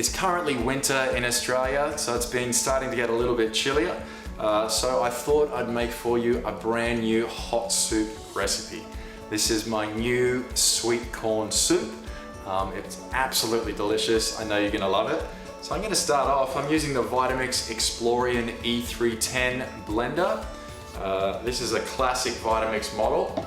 It's currently winter in Australia, so it's been starting to get a little bit chillier. So I thought I'd make for you a brand new hot soup recipe. This is my new sweet corn soup. It's absolutely delicious. I know you're gonna love it. So I'm gonna start off, I'm using the Vitamix A3500 blender. This is a classic Vitamix model.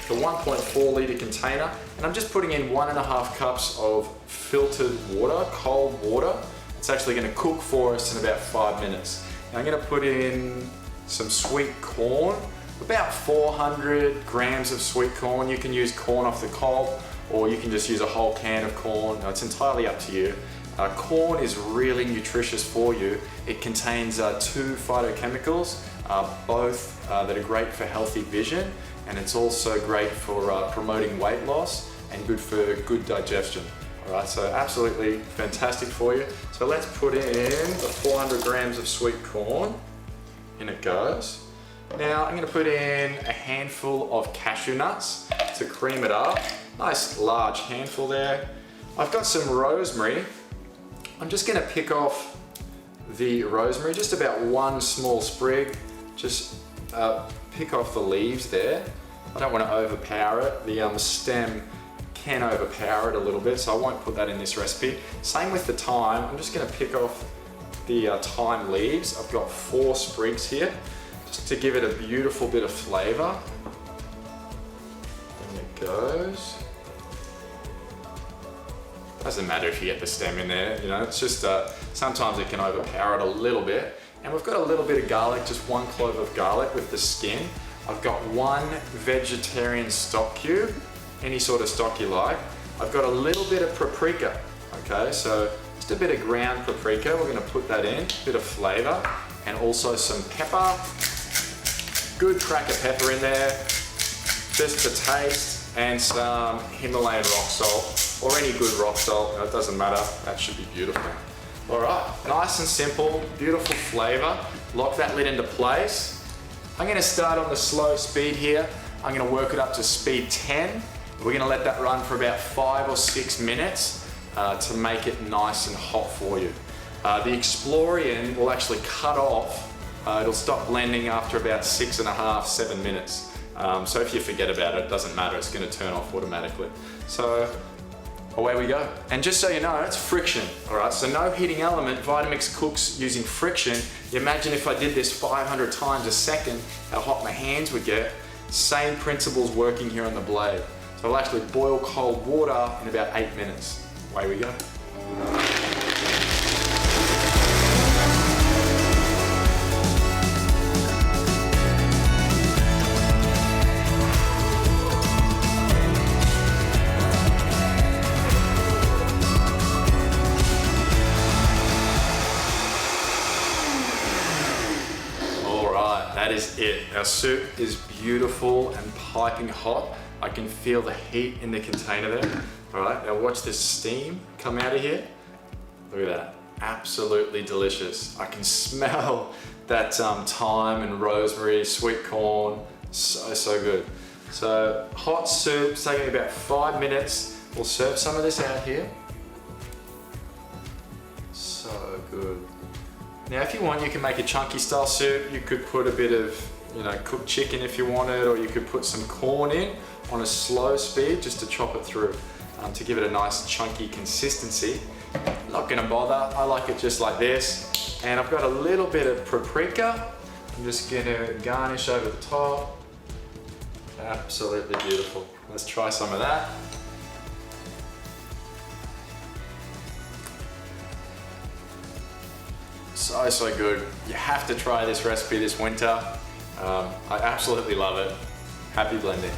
The 1.4 litre container, and I'm just putting in 1.5 cups of filtered water, cold water. It's actually gonna cook for us in about 5 minutes. Now I'm gonna put in some sweet corn, about 400 grams of sweet corn. You can use corn off the cob, or you can just use a whole can of corn. Now, it's entirely up to you. Corn is really nutritious for you. It contains 2 phytochemicals, both that are great for healthy vision, and it's also great for promoting weight loss and good for good digestion. All right, so absolutely fantastic for you. So let's put in the 400 grams of sweet corn. In it goes. Now I'm gonna put in a handful of cashew nuts to cream it up. Nice large handful there. I've got some rosemary. I'm just gonna pick off the rosemary, just about 1 small sprig. Just pick off the leaves there. I don't want to overpower it. The stem can overpower it a little bit, so I won't put that in this recipe. Same with the thyme. I'm just going to pick off the thyme leaves. I've got 4 sprigs here, just to give it a beautiful bit of flavor. And it goes. Doesn't matter if you get the stem in there, you know, it's just sometimes it can overpower it a little bit. And we've got a little bit of garlic, just 1 clove of garlic with the skin. I've got 1 vegetarian stock cube, any sort of stock you like. I've got a little bit of paprika, okay, so just a bit of ground paprika. We're gonna put that in, a bit of flavor, and also some pepper. Good crack of pepper in there, just to taste, and some Himalayan rock salt, or any good rock salt, it doesn't matter, that should be beautiful. All right, nice and simple, beautiful flavor. Lock that lid into place. I'm gonna start on the slow speed here. I'm gonna work it up to speed 10. We're gonna let that run for about 5 or 6 minutes to make it nice and hot for you. The Explorian will actually cut off. It'll stop blending after about 6.5, 7 minutes. So if you forget about it, it doesn't matter, it's gonna turn off automatically. So away we go. And just so you know, it's friction, all right? So no heating element, Vitamix cooks using friction. You imagine if I did this 500 times a second, how hot my hands would get. Same principles working here on the blade. So I'll actually boil cold water in about 8 minutes. Away we go. That is it. Our soup is beautiful and piping hot. I can feel the heat in the container there. All right, now watch this steam come out of here. Look at that, absolutely delicious. I can smell that thyme and rosemary, sweet corn, so good. So hot soup, it's taking about 5 minutes. We'll serve some of this out here. So good. Now if you want, you can make a chunky style soup. You could put a bit of, you know, cooked chicken if you wanted, or you could put some corn in on a slow speed just to chop it through to give it a nice chunky consistency. I'm not gonna bother, I like it just like this. And I've got a little bit of paprika. I'm just gonna garnish over the top. Absolutely beautiful. Let's try some of that. So good. You have to try this recipe this winter. I absolutely love it. Happy blending.